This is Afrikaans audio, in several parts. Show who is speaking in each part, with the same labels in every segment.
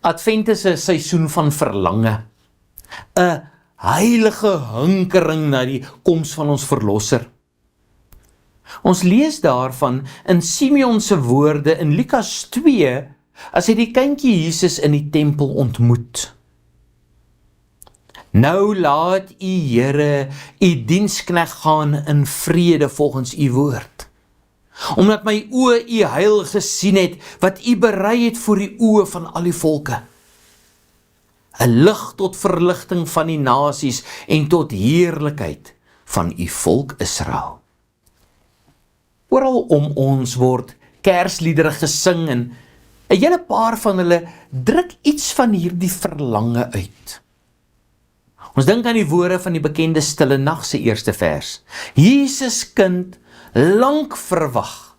Speaker 1: Advent is 'n seisoen van verlange, 'n heilige hinkering na die koms van ons verlosser. Ons lees daarvan in Simeon se woorde in Lukas 2, as hy die kindjie Jesus in die tempel ontmoet. Nou laat u Here, u diensknegt gaan in vrede volgens u woord. Omdat my oë u heil gesien het, wat u berei het voor die oë van al die volke. 'n lig tot verligting van die nasies en tot heerlikheid van u volk Israel. Oral om ons word kersliedere gesing en 'n hele paar van hulle druk iets van hierdie verlange uit. Ons dink aan die woorde van die bekende Stille Nag se eerste vers. Jesus kind, lank verwag,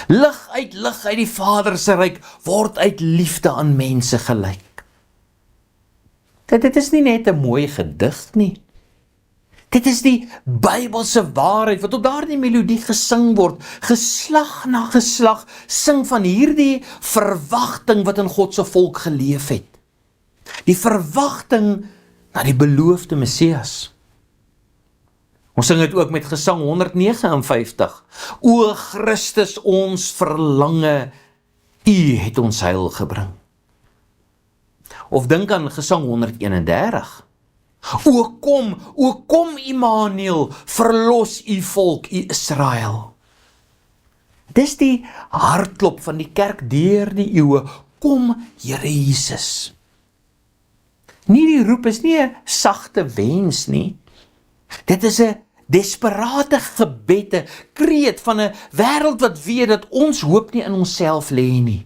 Speaker 1: lig uit die Vader se ryk, word uit liefde aan mense gelyk. Dit is nie net 'n mooi gedig nie. Dit is die Bybelse waarheid wat op daardie melodie gesing word. Geslag na geslag sing van hierdie verwagting wat in God se volk geleef het. Die verwagting na die beloofde Messias. Ons sing dit ook met gesang 159. O Christus, ons verlange, U het ons heil gebring. Of dink aan gesang 131. O kom Immanuel, verlos U volk, U Israel. Dis die hartklop van die kerk deur die eeue. Kom Here Jesus. Nie die roep is nie 'n sagte wens nie. Dit is 'n desperate gebed, 'n kreet van 'n wêreld wat weet dat ons hoop nie in onsself lê nie.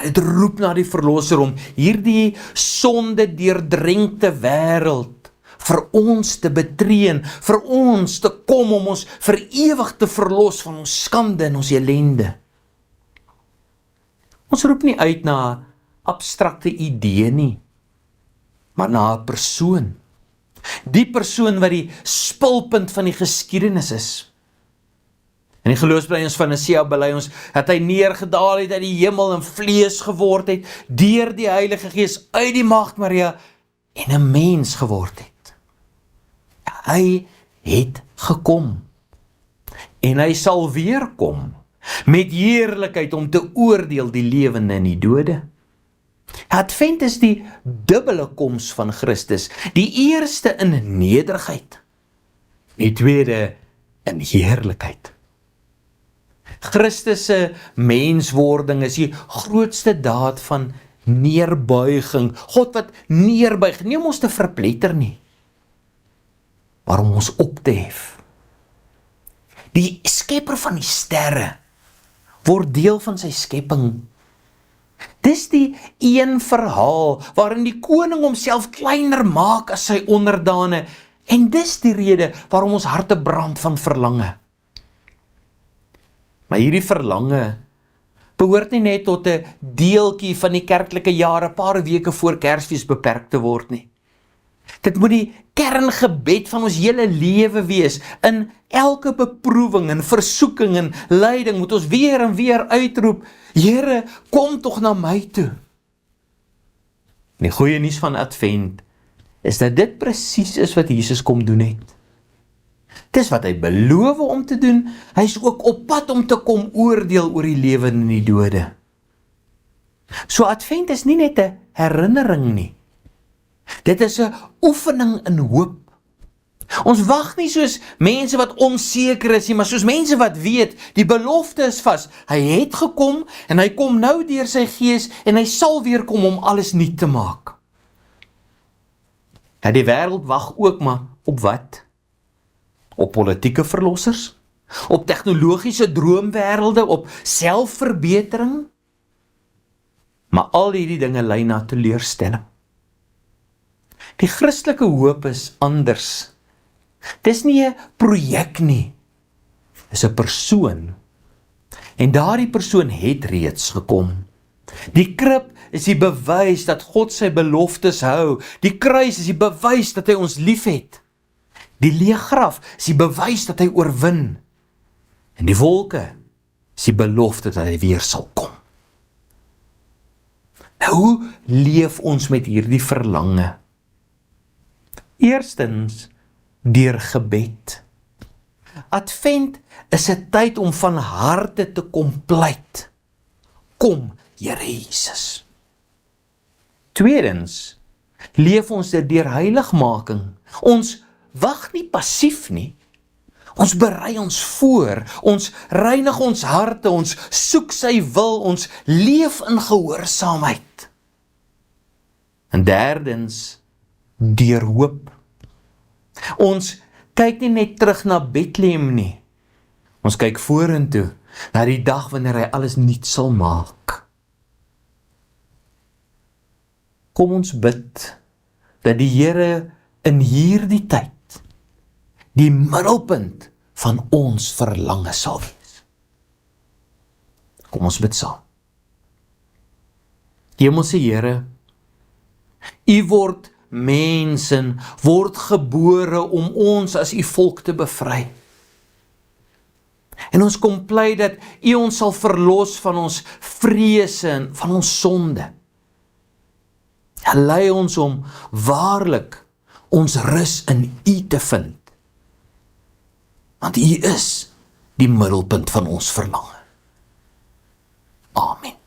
Speaker 1: Dit roep na die verlosser om hierdie sonde deurdrenkte wêreld vir ons te betree, vir ons te kom om ons vir ewig te verlos van ons skande en ons ellende. Ons roep nie uit na 'n abstrakte idee nie, maar na 'n persoon. Die persoon wat die spulpunt van die geskiedenis is. In die geloofsbelijdenis van Nicea bely ons dat hy neergedaal het uit die hemel en vlees geword het, deur die Heilige Gees uit die Maagd Maria en 'n mens geword het. Hy het gekom en hy sal weer kom met heerlikheid om te oordeel die lewende en die dode. Advent is die dubbele koms van Christus, die eerste in nederigheid, die tweede in heerlikheid. Christus se menswording is die grootste daad van neerbuiging. God wat neerbuig, nie om ons te verpletter nie, maar om ons op te hef. Die skepper van die sterre word deel van sy skepping. Dis die een verhaal waarin die koning homself kleiner maak as sy onderdane, en dis die rede waarom ons harte brand van verlange. Maar hierdie verlange behoort nie net tot 'n deeltjie van die kerklike jare, 'n paar weke voor Kersfees beperk te word nie. Dit moet die kerngebed van ons hele lewe wees. In elke beproewing en versoeking en lyding moet ons weer en weer uitroep, Here, kom tog na my toe. En die goeie nuus van Advent is dat dit presies is wat Jesus kom doen het. Dis wat hy beloof om te doen. Hy is ook op pad om te kom oordeel oor die lewende en die dode. So Advent is nie net 'n herinnering nie. Dit is 'n oefening in hoop. Ons wag nie soos mense wat onseker is nie, maar soos mense wat weet, die belofte is vas. Hy het gekom en hy kom nou deur sy Gees en hy sal weer kom om alles nuut te maak. Ja, die wêreld wag ook maar op wat? Op politieke verlossers? Op tegnologiese droomwêrelde? Op selfverbetering? Maar al hierdie dinge lei na teleurstelling. Die Christelike hoop is anders. Dis nie 'n projek nie. Dis 'n persoon. En daardie persoon het reeds gekom. Die krib is die bewys dat God sy beloftes hou. Die kruis is die bewys dat hy ons liefhet. Die leë graf is die bewys dat hy oorwin. En die wolke is die belofte dat hy weer sal kom. Nou, hoe leef ons met hierdie verlange? Eerstens, deur gebed. Advent is 'n tyd om van harte te kom pleit. Kom, Here Jesus. Tweedens, leef ons dit deur heiligmaking. Ons wag nie passief nie. Ons berei ons voor, ons reinig ons harte, ons soek sy wil, ons leef in gehoorsaamheid. En derdens, deur hoop. Ons kyk nie net terug na Bethlehem nie. Ons kyk vorentoe, na die dag wanneer hy alles nuut sal maak. Kom ons bid, dat die Here in hierdie tyd, die middelpunt van ons verlange sal wees. Kom ons bid saam. Hemelse Here, U word mens en word gebore om ons as U volk te bevry. En ons kom pleit dat U ons sal verlos van ons vrese en van ons sonde. En lei ons om waarlik ons rus in U te vind. Want U is die middelpunt van ons verlange. Amen.